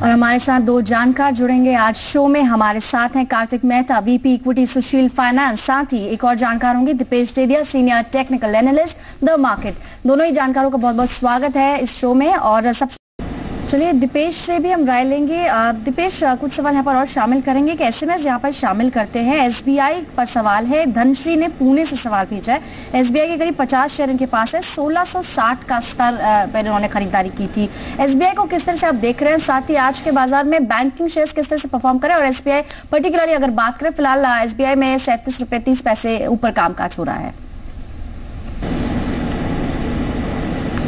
और हमारे साथ दो जानकार जुड़ेंगे आज शो में। हमारे साथ हैं Kartik Mehta, VP equity Sushil finance, साथ ही एक और जानकार होंगे Dipesh Dedia, senior technical analyst the market. दोनों ही जानकारों का बहुत बहुत स्वागत है इस शो में। और सबसे चलिए दीपेश से भी हम राय लेंगे। दीपेश, कुछ सवाल यहाँ पर और शामिल करेंगे कि एसएमएस यहाँ पर शामिल करते हैं। एसबीआई पर सवाल है, धनश्री ने पुणे से सवाल भेजा है। एसबीआई के करीब 50 शेयर इनके पास है, 1660 का स्तर पर इन्होंने खरीदारी की थी। एसबीआई को किस तरह से आप देख रहे हैं, साथ ही आज के बाजार में बैंकिंग शेयर्स किस तरह से परफॉर्म करें, और एसबीआई पर्टिकुलरली अगर बात करें, फिलहाल एसबीआई में 37 रुपए 30 पैसे ऊपर कामकाज हो रहा है।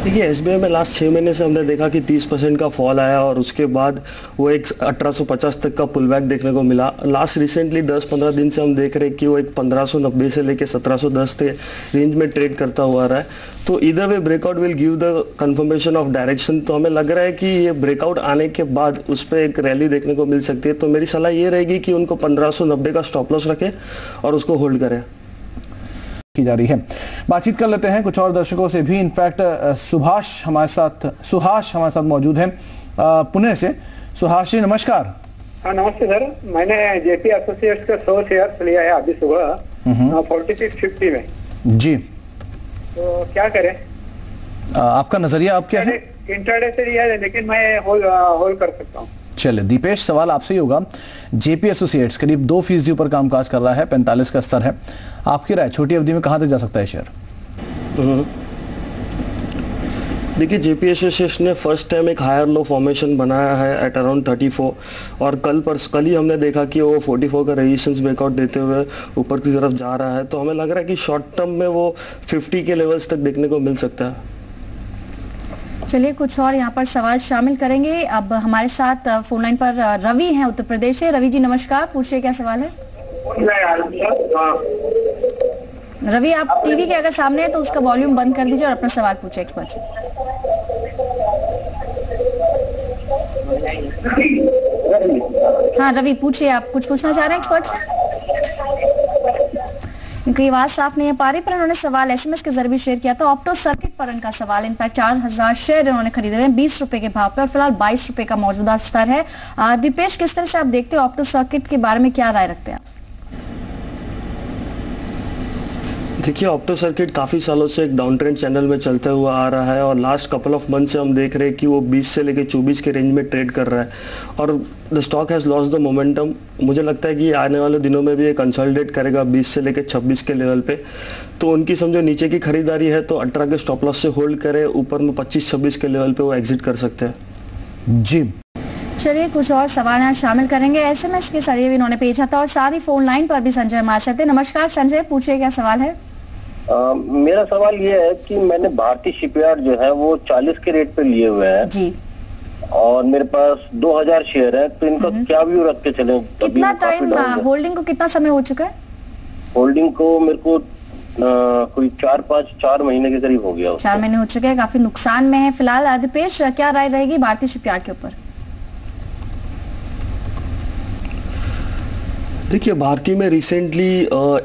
देखिए, एसबीआई में लास्ट 6 महीने से हमने देखा कि 30% का फॉल आया और उसके बाद वो एक 1850 तक का पुल बैक देखने को मिला। लास्ट रिसेंटली 10-15 दिन से हम देख रहे हैं कि वो एक 1590 से लेके 1710 के रेंज में ट्रेड करता हुआ रहा है। तो इधर वे breakout will give the confirmation of direction. तो हमें लग रहा है कि ये ब्रेकआउट आने के बाद उस पर एक रैली देखने को मिल सकती है। तो मेरी सलाह ये रहेगी कि उनको 1590 का स्टॉप लॉस रखें और उसको होल्ड करें की जा रही है। बातचीत कर लेते हैं कुछ और दर्शकों से भी। इनफैक्ट सुहास हमारे साथ मौजूद हैं पुणे से। सुहास जी नमस्कार। हाँ नमस्ते सर, मैंने जेपी एसोसिएट्स का 100 शेयर लिया है अभी सुबह 4650 में जी। तो क्या करें? आपका नजरिया आप क्या है? इंट्राडे से लिया है लेकिन मैं होल्ड कर सकता हूँ। चलिए दीपेश, सवाल आपसे ही होगा। जेपी एसोसिएट्स करीब 2% ऊपर कामकाज कर रहा है, 45 का स्तर है। आपकी राय छोटी अवधि में कहां तक जा सकता है शेयर? देखिए, जेपी एसोसिएट्स ने फर्स्ट टाइम एक हायर लो फॉर्मेशन बनाया है एट अराउंड 34 और कल ही हमने देखा कि वो 44 का रेजिस्टेंस ब्रेकआउट देते हुए ऊपर की तरफ जा रहा है। तो हमें लग रहा है कि शॉर्ट टर्म में वो 50 के लेवल्स तक देखने को मिल सकता है। चलिए कुछ और यहाँ पर सवाल शामिल करेंगे। अब हमारे साथ फोन लाइन पर रवि हैं उत्तर प्रदेश से। रवि जी नमस्कार, पूछिए क्या सवाल है। रवि, आप टीवी के अगर सामने है तो उसका वॉल्यूम बंद कर दीजिए और अपना सवाल पूछिए एक्सपर्ट से। हाँ रवि पूछिए, आप कुछ पूछना चाह रहे हैं एक्सपर्ट से? इनकी आवाज साफ नहीं है पा रही, पर उन्होंने सवाल एसएमएस के जरिए शेयर किया था। ऑप्टो सर्किट पर इनका सवाल, इनफैक्ट 4000 शेयर इन्होंने खरीदे हुए 20 रुपए के भाव पे और फिलहाल 22 रुपए का मौजूदा स्तर है। दीपेश, किस तरह से आप देखते हो ऑप्टो सर्किट के बारे में, क्या राय रखते हैं आप? देखिए, ऑप्टो सर्किट काफ़ी सालों से एक डाउन ट्रेंड चैनल में चलता हुआ आ रहा है और लास्ट कपल ऑफ मंथ से हम देख रहे हैं कि वो 20 से लेकर 24 के रेंज में ट्रेड कर रहा है और the stock has lost the momentum. मुझे लगता है कि आने वाले दिनों में भी ये कंसोलिडेट करेगा 20 से लेकर 26 के लेवल पे। तो उनकी समझो नीचे की खरीदारी है तो 18 के स्टॉप लॉस से होल्ड करे, ऊपर में 25-26 के लेवल पे वो एग्जिट कर सकते हैं जी। चलिए कुछ और सवाल यहाँ शामिल करेंगे। एसएमएस के जरिए भी इन्होंने भेजा था और साथ ही फोन लाइन पर भी संजय हमारे साथ हैं। नमस्कार संजय, पूछिए क्या सवाल है। मेरा सवाल ये है कि मैंने भारतीय शिपयार्ड जो है वो 40 के रेट पे लिए हुए हैं जी, और मेरे पास 2000 शेयर है, तो इनका क्या व्यू रख के चले? कितना टाइम होल्डिंग को, कितना समय हो चुका है होल्डिंग को? मेरे को कोई 4 महीने के करीब हो गया। 4 महीने हो चुके हैं, काफी नुकसान में है फिलहाल। दीपेश, क्या राय रहेगी भारतीय शिपयार्ड के ऊपर? देखिए, भारतीय में रिसेंटली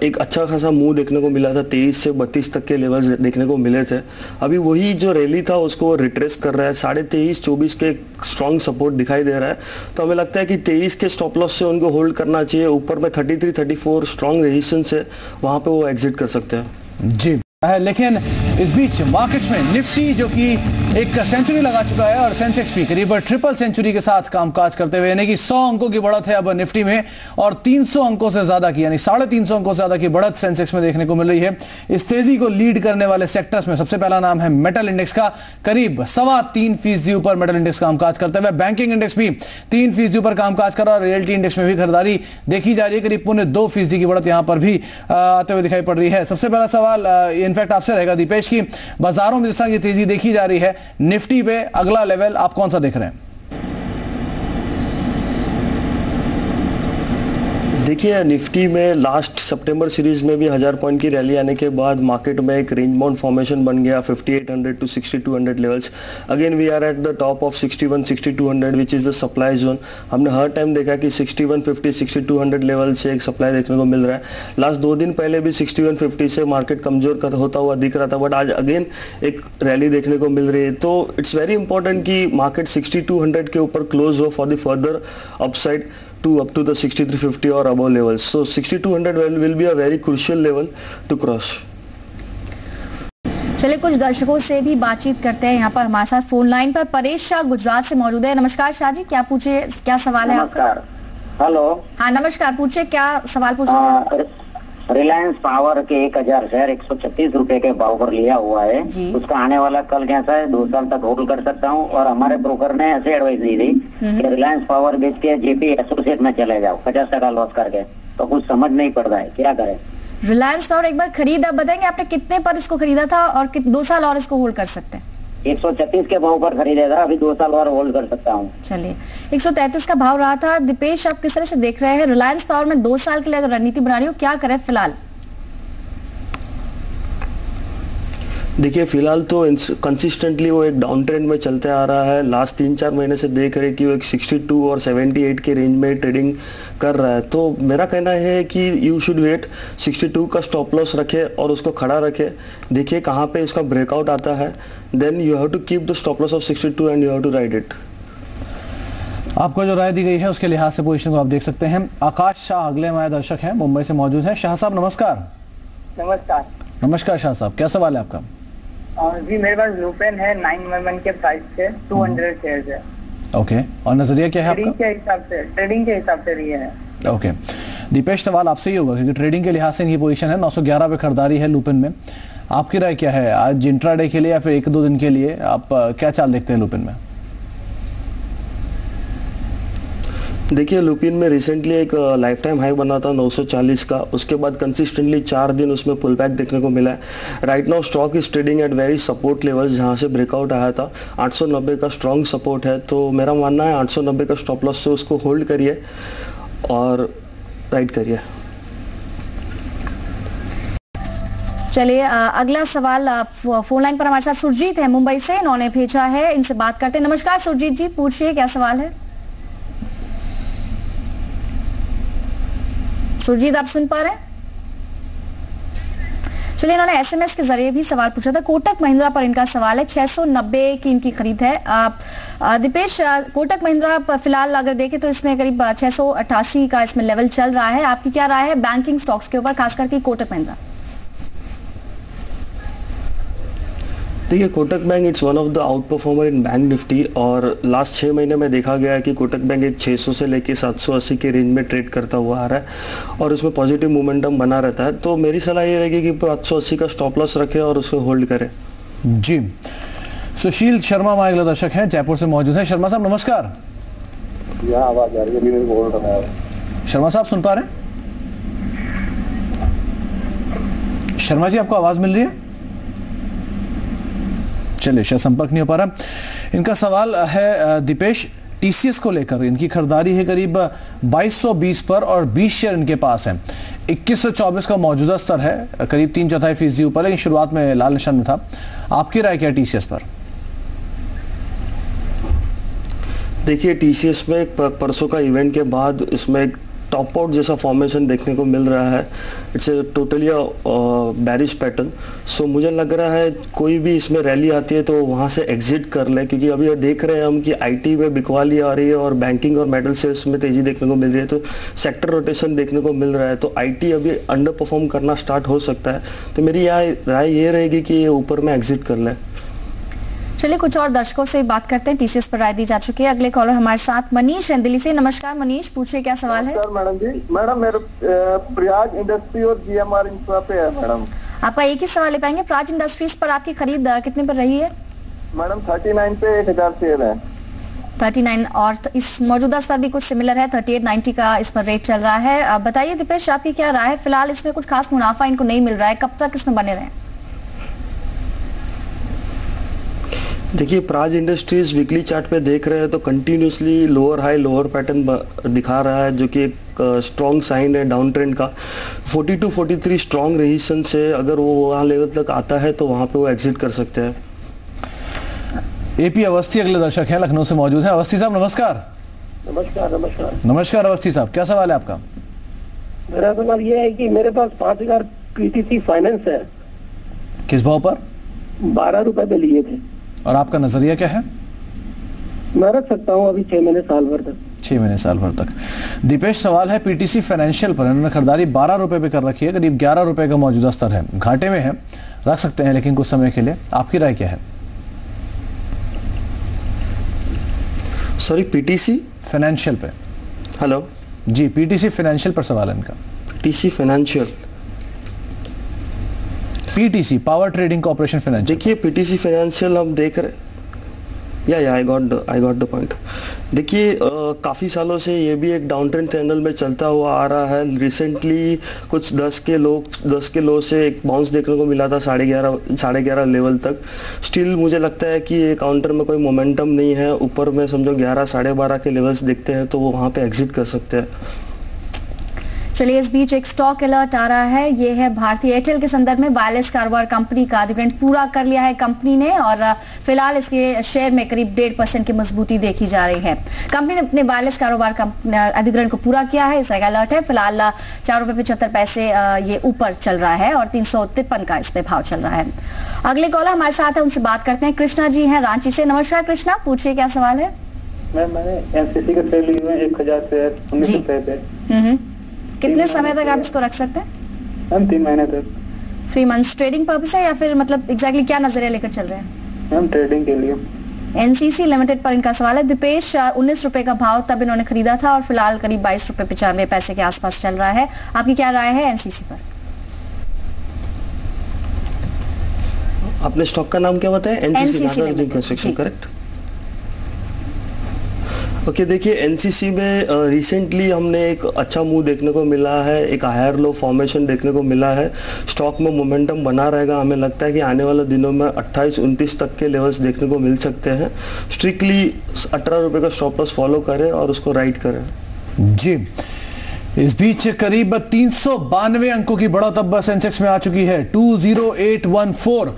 एक अच्छा खासा मूव देखने को मिला था, 23 से 32 तक के लेवल्स देखने को मिले थे। अभी वही जो रैली था उसको रिट्रेस कर रहा है, 23.5-24 के स्ट्रॉन्ग सपोर्ट दिखाई दे रहा है। तो हमें लगता है कि 23 के स्टॉप लॉस से उनको होल्ड करना चाहिए। ऊपर में 33-34 स्ट्रॉन्ग रेजिस्टेंस है, वहाँ पे वो एग्जिट कर सकते हैं जी। लेकिन इस बीच मार्केट में निफ्टी जो कि एक सेंचुरी लगा चुका है और सेंसेक्स भी करीब ट्रिपल सेंचुरी के साथ कामकाज करते हुए, यानी कि 100 अंकों की बढ़त है अब निफ्टी में और 300 अंकों से ज्यादा की, यानी 350 अंकों से ज्यादा की बढ़त सेंसेक्स में देखने को मिल रही है। इस तेजी को लीड करने वाले सेक्टर्स में सबसे पहला नाम है मेटल इंडेक्स का, करीब 3.25% ऊपर मेटल इंडेक्स कामकाज करते हुए। बैंकिंग इंडेक्स भी 3% ऊपर कामकाज कर रहा है और रियल्टी इंडेक्स में भी खरीदारी देखी जा रही है, करीब 2.25% की बढ़त यहां पर भी आते हुए दिखाई पड़ रही है। सबसे पहला सवाल इनफैक्ट आपसे रहेगा दीपेश की, बाजारों में जिस तरह की तेजी देखी जा रही है, निफ्टी पे अगला लेवल आप कौन सा देख रहे हैं? देखिए निफ्टी में लास्ट सितंबर सीरीज में भी 1000 पॉइंट की रैली आने के बाद मार्केट में एक रेंज बाउंड फॉर्मेशन बन गया 5800 to 6200 levels. Again we are at the top of 61 6200 which is the supply zone. हमने हर टाइम देखा कि 6150 6200 लेवल से एक सप्लाई देखने को मिल रहा है। लास्ट 2 दिन पहले भी 6150 से मार्केट कमजोर होता हुआ दिख रहा था, बट आज अगेन एक रैली देखने को मिल रही है। तो इट्स वेरी इंपॉर्टेंट कि मार्केट 6200 के ऊपर क्लोज हो for the further upside to up to the 6350 or above levels. So 6200 will be a very crucial level to cross. चलिए कुछ दर्शकों से भी बातचीत करते हैं। यहाँ पर हमारे साथ फोन लाइन पर परेश शाह गुजरात से मौजूद है। नमस्कार शाह जी, क्या पूछे, क्या सवाल है आपका? हेलो। हाँ नमस्कार, पूछे क्या सवाल पूछना? रिलायंस पावर के 1000 शेयर 136 रुपए के भाव पर लिया हुआ है, उसका आने वाला कल कैसा है? 2 साल तक होल्ड कर सकता हूँ। और हमारे ब्रोकर ने ऐसे एडवाइस दी थी कि रिलायंस पावर बेच के जेपी एसोसिएट में चले जाओ 50% लॉस करके, तो कुछ समझ नहीं पड़ रहा है, क्या करें? रिलायंस पावर एक बार खरीद, आप बताएंगे आपने कितने पर इसको खरीदा था और 2 साल और इसको होल्ड कर सकते हैं? 136 के भाव पर खरीदा था, अभी 2 साल और होल्ड कर सकता हूँ। चलिए 133 का भाव रहा था। दीपेश आप किस तरह से देख रहे हैं रिलायंस पावर में 2 साल के लिए अगर रणनीति बना रही हो, क्या करें फिलहाल? देखिए फिलहाल तो कंसिस्टेंटली वो एक डाउन ट्रेंड में चलते आ रहा है। लास्ट 3-4 महीने से देख रहे कि वो एक 62 और 78 के रेंज में ट्रेडिंग कर रहा है। तो मेरा कहना है कि यू शुड वेट, 62 का स्टॉप लॉस रखे और उसको खड़ा रखे, देखिए कहाँ पे इसका ब्रेकआउट आता है, then you have to keep the stop loss of 62 and you have to ride it. आपको जो राय दी गई है उसके लिहाज से पोजीशन को आप देख सकते हैं। आकाश शाह अगले हमारे दर्शक हैं, मुंबई से मौजूद है। शाह साहब नमस्कार। नमस्कार। नमस्कार शाह साहब, क्या सवाल है आपका? जी मेरे पास लूपेन है 911 के प्राइस से 200 शेयर है। ओके, और नजरिया क्या है आपका? ट्रेडिंग के हिसाब से रही है। ओके दीपेश, सवाल आपसे ही होगा क्योंकि ट्रेडिंग के लिहाज से इनकी पोजीशन है 911 पे खरीदारी है लूपेन में। आपकी राय क्या है आज इंट्राडे के लिए या फिर 1-2 दिन के लिए आप क्या चाल देखते हैं लूपेन में? देखिए लुपिन में रिसेंटली एक लाइफ टाइम हाई बना था 940 का, उसके बाद कंसिस्टेंटली 4 दिन उसमें पुल बैक देखने को मिला है। Right now stock is trading at very support levels, जहां से ब्रेकआउट आया था 890 का स्ट्रॉन्ग सपोर्ट है। तो मेरा मानना है 890 का स्टॉप लॉस से उसको होल्ड करिए और राइड करिए। चलिए अगला सवाल फोन लाइन पर हमारे साथ सुरजीत है मुंबई से, इन्होंने भेजा है, इनसे बात करते हैं। नमस्कार सुरजीत जी, पूछिए क्या सवाल है? सुरजीत आप सुन पा रहे हैं? चलिए इन्होंने एसएमएस के जरिए भी सवाल पूछा था। कोटक महिंद्रा पर इनका सवाल है, 690 की इनकी खरीद है। दीपेश कोटक महिंद्रा फिलहाल अगर देखें तो इसमें करीब 688 का इसमें लेवल चल रहा है, आपकी क्या राय है बैंकिंग स्टॉक्स के ऊपर, खास करके कोटक महिंद्रा? देखिए Kotak bank it's one of the out performer in bank Nifty, और लास्ट 6 महीने में देखा गया है कि कोटक बैंक एक 600 से लेके 780 के रेंज में ट्रेड करता हुआ आ रहा है और उसमें पॉजिटिव मोमेंटम बना रहता है। तो मेरी सलाह ये रहेगी कि 780 का स्टॉप लॉस रखे और उसको होल्ड करें। जी सुशील शर्मा हमारे अगले दर्शक हैं, जयपुर से मौजूद हैं। शर्मा साहब नमस्कार। आवाज आ रही है, बोल रहा है। शर्मा साहब सुन पा रहे हैं? शर्मा जी आपको आवाज मिल रही है? चलिए शायद संपर्क नहीं हो पा रहा। इनका सवाल है दीपेश टीसीएस को लेकर, इनकी खरीदारी है करीब 2220 पर और 20 शेयर इनके पास है। 2124 का मौजूदा स्तर है, करीब 3/4% ऊपर, लेकिन शुरुआत में लाल निशान में था। आपकी राय क्या टीसीएस पर? देखिए टीसीएस में परसों का इवेंट के बाद इसमें एक टॉप आउट जैसा फॉर्मेशन देखने को मिल रहा है। It's a totally bearish pattern. So मुझे लग रहा है कोई भी इसमें रैली आती है तो वहाँ से एग्जिट कर ले, क्योंकि अभी देख रहे हैं हम कि आईटी में बिकवाली आ रही है और बैंकिंग और मेटल सेल्स में तेजी देखने को मिल रही है, तो सेक्टर रोटेशन देखने को मिल रहा है। तो आईटी अभी अंडर परफॉर्म करना स्टार्ट हो सकता है। तो मेरी राय ये रहेगी कि ये ऊपर में एग्जिट कर ले। चलिए कुछ और दर्शकों से बात करते हैं, टीसीएस पर राय दी जा चुकी है। अगले कॉलर हमारे साथ मनीष है दिल्ली से। नमस्कार मनीष, पूछिए क्या सवाल है? मैडम जी, मैडम मेरे प्रयाग इंडस्ट्री और जीएमआर इंफ्रा पे है मैडम। आपका एक ही सवाल ले पाएंगे, प्राज इंडस्ट्रीज पर आपकी खरीद कितने पर रही है? मैडम 39 पे 1000 शेयर है। 39 और इस मौजूदा स्तर भी कुछ सिमिलर है, 3890 का इस पर रेट चल रहा है। आप बताइए दीपेश आपकी क्या राय है? फिलहाल इसमें कुछ खास मुनाफा इनको नहीं मिल रहा है, कब तक इसमें बने रहे? देखिए प्राज इंडस्ट्रीज वीकली चार्ट पे देख रहे हैं तो continuously lower high lower pattern दिखा रहा है, जो कि एक स्ट्रॉन्ग साइन है डाउन ट्रेंड का। 42 43 स्ट्रॉन्ग रेजिस्टेंस है, अगर वो वहाँ लेवल तक आता है तो वहाँ पे वो एग्जिट कर सकते हैं। एपी अवस्थी अगले दर्शक हैं, लखनऊ से मौजूद हैं। अवस्थी साहब नमस्कार। नमस्कार नमस्कार नमस्कार अवस्थी साहब, क्या सवाल है आपका? मेरा सवाल ये है कि मेरे पास 5000 पीटीसी फाइनेंस है। किस भाव पर? 12 रुपए पे लिए थे। और आपका नजरिया क्या है? मैं रख सकता हूँ अभी 6 महीने साल भर तक। 6 महीने साल भर तक। दीपेश सवाल है पीटीसी फाइनेंशियल पर, इन्होंने खरीदारी 12 रुपए पे कर रखी है, करीब 11 रुपए का मौजूदा स्तर है, घाटे में है, रख सकते हैं लेकिन कुछ समय के लिए, आपकी राय क्या है? सॉरी, पीटीसी फाइनेंशियल पे। हेलो जी, पीटीसी फाइनेंशियल पर सवाल है इनका। PTC financial, PTC power trading corporation financial. देखिए पीटीसी फाइनेंशियल हम देख रहे, आई गॉट द पॉइंट। देखिए काफ़ी सालों से ये भी एक डाउन ट्रेंड चैनल में चलता हुआ आ रहा है। रिसेंटली कुछ 10 के लो से एक बाउंस देखने को मिला था 11.5 लेवल तक। स्टिल मुझे लगता है कि ये काउंटर में कोई मोमेंटम नहीं है। ऊपर में समझो 11 साढ़े 12 के लेवल्स देखते हैं तो वो वहाँ पे एग्जिट कर सकते हैं। चलिए इस बीच एक स्टॉक अलर्ट आ रहा है, ये है भारतीय एयरटेल के संदर्भ में। वायरलेस कारोबार कंपनी का अधिग्रहण पूरा कर लिया है कंपनी ने और फिलहाल इसके शेयर में करीब 1.5% की मजबूती देखी जा रही है। कंपनी ने अपने वायरलेस कारोबार अधिग्रहण को पूरा किया है, इस तरह का अलर्ट है। फिलहाल 4 रुपए 75 पैसे ये ऊपर चल रहा है और 353 का इस पे भाव चल रहा है। अगले कॉलर हमारे साथ है, उनसे बात करते हैं। कृष्णा जी हैं रांची से। नमस्कार कृष्णा, पूछिए क्या सवाल है? मैंने एनसीसी के शेयर लिए हुए 1000 शेयर 19 रुपए पे। कितने समय तक आप इसको रख सकते हैं? मैम 3 महीने तक। 3 मंथ्स ट्रेडिंग पर्पस है या फिर मतलब एग्जैक्टली क्या नजरिया लेकर चल रहे हैं? मैम ट्रेडिंग के लिए। एनसीसी लिमिटेड पर इनका सवाल है। दीपेश 19 रुपए का भाव तब इन्होंने खरीदा था और फिलहाल करीब 22 रुपए 95 पैसे के आसपास चल रहा है। आपकी क्या राय है एनसीसी पर? आपने स्टॉक का नाम क्या बताया? NCC Nagarjuna construction, correct? Okay, देखिए एनसीसी में रिसेंटली हमने एक अच्छा मूव देखने को मिला है, एक हायर लो फॉर्मेशन देखने को मिला है। स्टॉक में मोमेंटम बना रहेगा। हमें लगता है कि आने वाले दिनों में 28-29 तक के लेवल्स देखने को मिल सकते हैं। स्ट्रिक्टली 18 रुपये का स्टॉप लॉस फॉलो करें और उसको राइट करें। जी, इस बीच करीब 392 अंकों की बढ़त अब सेंसेक्स में आ चुकी है। 20814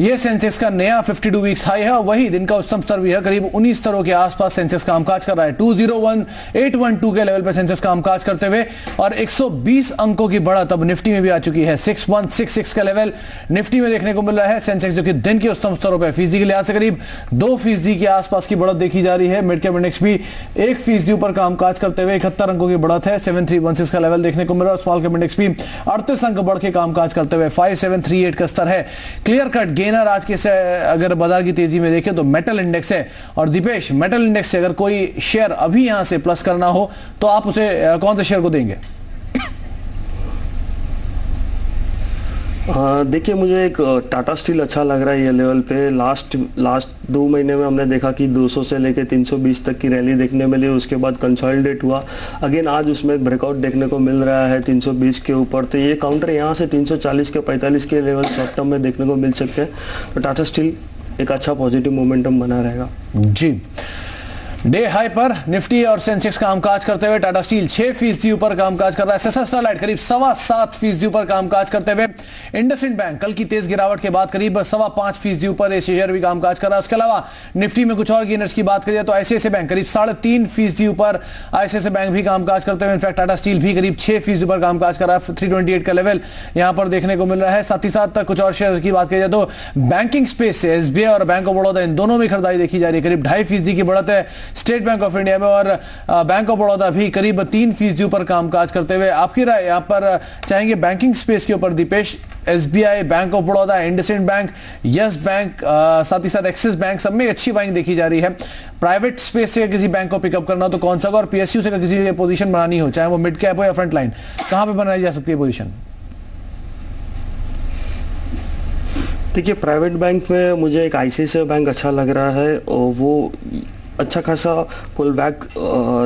ये सेंसेक्स का नया 52 वीक्स हाई है और वही दिन का उच्चतम स्तर भी है। करीब 19 स्तरों के आसपास सेंसेक्स कामकाज कर रहा है। 201812 के लेवल पर सेंसेक्स कामकाज करते हुए और 120 अंकों की बढ़त अब निफ्टी में भी आ चुकी है। 6166 का लेवल निफ्टी में देखने को मिल रहा है। सेंसेक्स जो कि दिन के उच्चतम स्तरों पर फीसदी के लिहाज से करीब 2% के आसपास की बढ़त देखी जा रही है। मिड कैप इंडेक्स भी 1% ऊपर कामकाज करते हुए 71 अंकों की बढ़त है। 7316 का लेवल देखने को मिल रहा है। स्मॉल कैप इंडेक्स भी 38 अंक बढ़ के कामकाज करते हुए 5738 का स्तर है। क्लियर कट गेनर आज के से अगर बाजार की तेजी में देखें तो मेटल इंडेक्स है। और दीपेश, मेटल इंडेक्स से अगर कोई शेयर अभी यहां से प्लस करना हो तो आप उसे कौन से शेयर को देंगे? देखिए मुझे एक टाटा स्टील अच्छा लग रहा है ये लेवल पे। लास्ट 2 महीने में हमने देखा कि 200 से लेके 320 तक की रैली देखने मिली, उसके बाद कंसोलिडेट हुआ। अगेन आज उसमें एक ब्रेकआउट देखने को मिल रहा है 320 के ऊपर। तो ये काउंटर यहाँ से 340 के 45 के लेवल शॉर्ट टर्म में देखने को मिल सकते हैं। तो टाटा स्टील एक अच्छा पॉजिटिव मोमेंटम बना रहेगा। जी, डे हाई पर निफ्टी और सेंसेक्स कामकाज करते हुए टाटा स्टील 6% ऊपर कामकाज कर रहा है। एसएस स्टरलाइट करीब 7.25% ऊपर कामकाज करते हुए। इंडसइंड बैंक कल की तेज गिरावट के बाद करीब 5.25% ऊपर ये शेयर भी कामकाज कर रहा है। उसके अलावा निफ्टी में कुछ और गेनर्स की बात करिए तो आईसीआईसीआई बैंक करीब 3.5% ऊपर आईसीआईसीआई बैंक भी कामकाज करते हुए। इनफैक्ट टाटा स्टील भी करीब 6% ऊपर कामकाज कर रहा है। 328 का लेवल यहां पर देखने को मिल रहा है। साथ ही साथ कुछ और शेयर की बात करिए तो बैंकिंग स्पेस से एसबीआई और बैंक ऑफ बड़ौदा इन दोनों में खरीदारी देखी जा रही है। करीब 2.5% की बढ़त है स्टेट बैंक ऑफ इंडिया में और बैंक ऑफ बड़ौदा भी करीब 3% ऊपर कामकाज करते हुए। आपकी राय यहां पर चाहेंगे बैंकिंग स्पेस के ऊपर दीपेश? SBI, bank of Baroda, IndusInd bank, Yes bank, साथ ही साथ एक्सिस बैंक, सब में अच्छी बाइंग देखी जा रही है। प्राइवेट स्पेस से किसी बैंक को पिकअप करना तो कौन सा होगा? और पीएसयू से किसी की पोजीशन बनानी हो, चाहे वो मिड कैप हो या फ्रंट लाइन, कहां पे बनाई जा सकती है पोजीशन? देखिए प्राइवेट बैंक में मुझे एक आईसीआईसीआई बैंक अच्छा लग रहा है और वो अच्छा खासा पुल बैक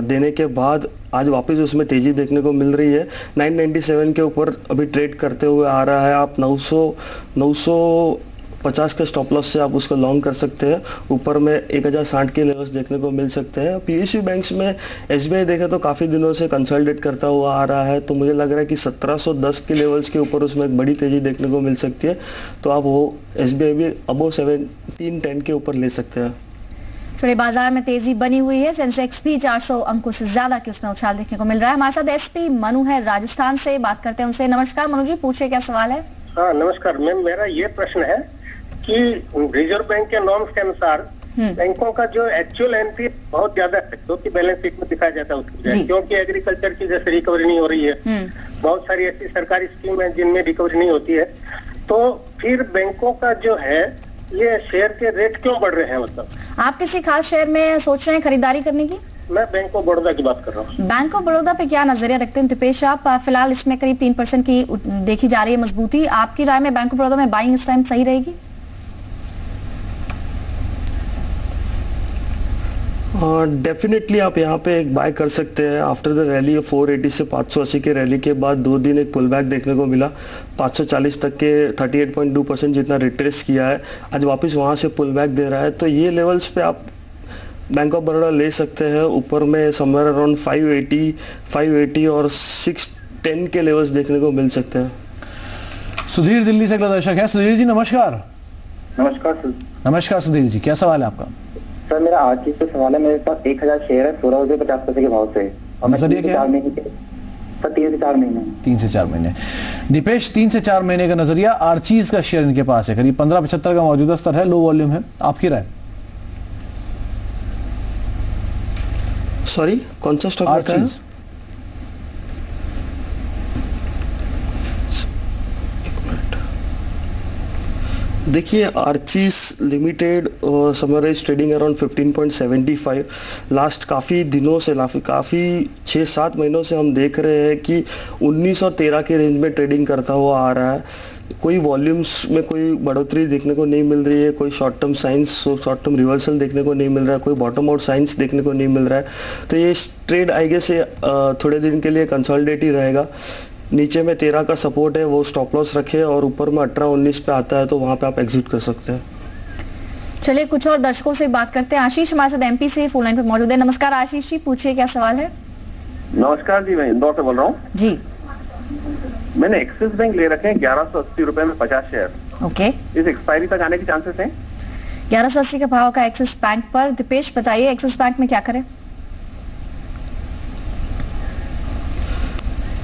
देने के बाद आज वापस उसमें तेज़ी देखने को मिल रही है। 997 के ऊपर अभी ट्रेड करते हुए आ रहा है। आप 900 50 के स्टॉप लॉस से आप उसको लॉन्ग कर सकते हैं। ऊपर में 1060 के लेवल्स देखने को मिल सकते हैं। पीएसयू बैंक्स में एसबीआई देखे तो काफ़ी दिनों से कंसोलिडेट करता हुआ आ रहा है, तो मुझे लग रहा है कि 1710 के लेवल्स के ऊपर उसमें एक बड़ी तेज़ी देखने को मिल सकती है। तो आप वो एसबीआई भी अबो 1710 के ऊपर ले सकते हैं। चलिए, बाजार में तेजी बनी हुई है। सेंसेक्स भी 400 अंकों से ज्यादा की उसमें उछाल देखने को मिल रहा है। हमारे साथ एसपी मनु है राजस्थान से, बात करते हैं उनसे। नमस्कार मनु जी, पूछिए क्या सवाल है। हाँ नमस्कार मैम, मेरा ये प्रश्न है कि रिजर्व बैंक के नॉर्म्स के अनुसार बैंकों का जो एक्चुअल एनपी बहुत ज्यादा है, जो कि बैलेंस शीट में दिखाया जाता है उसकी, क्योंकि एग्रीकल्चर की जैसे रिकवरी नहीं हो रही है, बहुत सारी ऐसी सरकारी स्कीम है जिनमें रिकवरी नहीं होती है, तो फिर बैंकों का जो है ये शेयर के रेट क्यों बढ़ रहे हैं? मतलब आप किसी खास शेयर में सोच रहे हैं खरीदारी करने की? मैं बैंक ऑफ बड़ौदा की बात कर रहा हूँ। बैंक ऑफ बड़ौदा पे क्या नजरिया रखते हैं दीपेश आप? फिलहाल इसमें करीब 3% की देखी जा रही है मजबूती। आपकी राय में बैंक ऑफ बड़ौदा में बाइंग इस टाइम सही रहेगी? डेफिनेटली आप यहाँ पे एक बाय कर सकते हैं। आफ्टर द रैली 480 से 580 के रैली के बाद 2 दिन एक पुल बैक देखने को मिला, 540 तक के 38.2% जितना रिट्रेस किया है, आज वापस वहाँ से पुल बैक दे रहा है। तो ये लेवल्स पे आप बैंक ऑफ बड़ौदा ले सकते हैं। ऊपर में समवेयर अराउंड 580 और 610 के लेवल्स देखने को मिल सकते हैं। सुधीर दिल्ली से अगला दर्शक है। सुधीर जी नमस्कार। नमस्कार सर। नमस्कार सुधीर जी, क्या सवाल है आपका? सर मेरा आज की से सवाल है, मेरे पास 1000 शेयर है 16.50 के भाव से, और मैं 3 से 4 महीने सर 3 से 4 महीने 3 से 4 महीने दीपेश 3 से 4 महीने का नजरिया। आर्चीज का शेयर इनके पास है, करीब 15.75 का मौजूदा स्तर है, लो वॉल्यूम है, आपकी राय? सॉरी कौन सा स्टॉक बताया? देखिए Archies limited somewhere is trading around 15.75। Last काफ़ी दिनों से काफ़ी 6-7 महीनों से हम देख रहे हैं कि 19 और 13 के रेंज में ट्रेडिंग करता हुआ आ रहा है। कोई वॉल्यूम्स में कोई बढ़ोतरी देखने को नहीं मिल रही है, कोई शॉर्ट टर्म रिवर्सल देखने को नहीं मिल रहा है, कोई बॉटम आउट साइंस देखने को नहीं मिल रहा है। तो ये ट्रेड आई गेस से थोड़े दिन के लिए कंसोलिडेट ही रहेगा। नीचे में 13 का सपोर्ट है, वो स्टॉप लॉस रखे, और ऊपर में 18-19 पे आता है तो वहाँ पे आप एग्जिट कर सकते हैं। चलिए कुछ और दर्शकों से बात करते हैं। आशीष हमारे साथ एमपी से फोन लाइन पर मौजूद है। नमस्कार आशीष जी, पूछिए क्या सवाल है। नमस्कार जी, मैं इंदौर से बोल रहा हूँ जी। मैंने एक्सिस बैंक ले रखे हैं 1180 रुपए में 50 शेयर। ओके, इस एक्सपायरी तक आने के चांसेस हैं? 1180 का भाव का एक्सिस बैंक पर। दीपेश बताइए एक्सिस बैंक में क्या करें?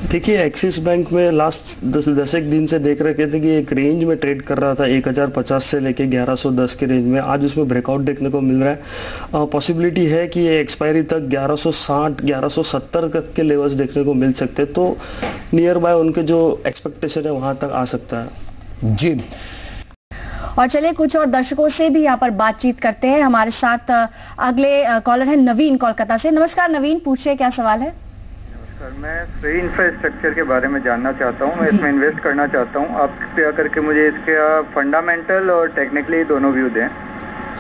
देखिए एक्सिस बैंक में लास्ट 10 दिन से देख रहे थे कि एक रेंज में ट्रेड कर रहा था 1050 से लेके 1110 के रेंज में। आज उसमें ब्रेकआउट देखने को मिल रहा है। पॉसिबिलिटी है कि ये एक्सपायरी तक 1160-1170 तक के लेवल्स देखने को मिल सकते हैं, तो नियर बाय उनके जो एक्सपेक्टेशन है वहां तक आ सकता है जी। और चलिए कुछ और दर्शकों से भी यहाँ पर बातचीत करते हैं। हमारे साथ अगले कॉलर है नवीन कोलकाता से। नमस्कार नवीन, पूछिए क्या सवाल है। सर मैं श्रेय इंफ्रास्ट्रक्चर के बारे में जानना चाहता हूँ, मैं इसमें इन्वेस्ट करना चाहता हूँ। आप कृपया करके मुझे इसके फंडामेंटल और टेक्निकली दोनों व्यू दें।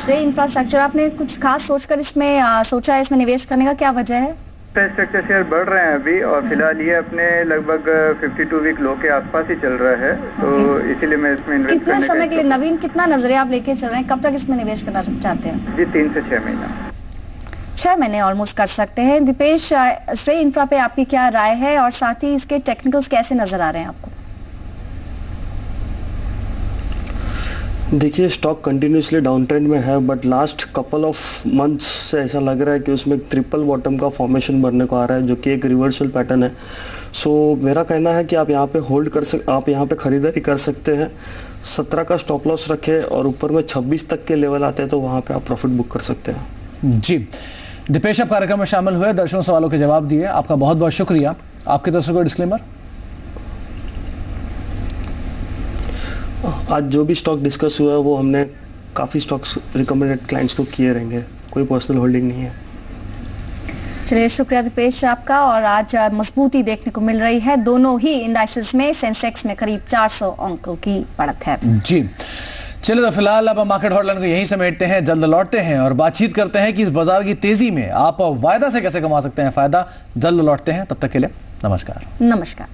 श्रेय इंफ्रास्ट्रक्चर, आपने कुछ खास सोचकर इसमें सोचा है इसमें निवेश करने का, क्या वजह है? इंफ्रास्ट्रक्चर शेयर बढ़ रहे हैं अभी, और फिलहाल ये अपने लगभग 52 वीक लो के आसपास ही चल रहा है, तो इसीलिए मैं इसमें इन्वेस्ट कितने समय के लिए नवीन, कितना नजरिया आप लेके चल रहे हैं, कब तक इसमें निवेश करना चाहते हैं? जी 3 से 6 महीना। 6 महीने ऑलमोस्ट कर सकते हैं। दीपेश श्रेय इंफ्रा पे आपकी क्या राय है, और साथ ही इसके टेक्निकल्स कैसे नजर आ रहे हैं आपको? देखिए स्टॉक कंटिन्यूसली डाउन ट्रेंड में है, but last couple of months से ऐसा लग रहा है कि उसमें ट्रिपल बॉटम का फॉर्मेशन बनने को आ रहा है, जो कि एक रिवर्सल पैटर्न है। सो मेरा कहना है कि आप यहाँ पे आप यहाँ पे खरीदारी कर सकते हैं। 17 का स्टॉप लॉस रखें, और ऊपर में 26 तक के लेवल आते हैं तो वहाँ पे आप प्रॉफिट बुक कर सकते हैं। जी दीपेश, आप कार्यक्रम में शामिल हुए, दर्शकों सवालों के जवाब दिए, आपका बहुत बहुत शुक्रिया। आपकी तरफ से कोई डिस्क्लेमर? आज जो भी स्टॉक डिस्कस हुआ है वो हमने काफ़ी स्टॉक्स रिकमेंडेड क्लाइंट्स को किए रहेंगे, कोई पर्सनल होल्डिंग नहीं है। चलिए शुक्रिया दीपेश आपका। और आज मजबूती देखने को मिल रही है दोनों ही इंडाइसेस में। सेंसेक्स में करीब 400 अंकों की बढ़त है। जी चलिए, तो फिलहाल अब मार्केट हॉटलाइन को यहीं समेटते हैं, जल्द लौटते हैं और बातचीत करते हैं कि इस बाजार की तेजी में आप वायदा से कैसे कमा सकते हैं फायदा। जल्द लौटते हैं, तब तक के लिए नमस्कार। नमस्कार।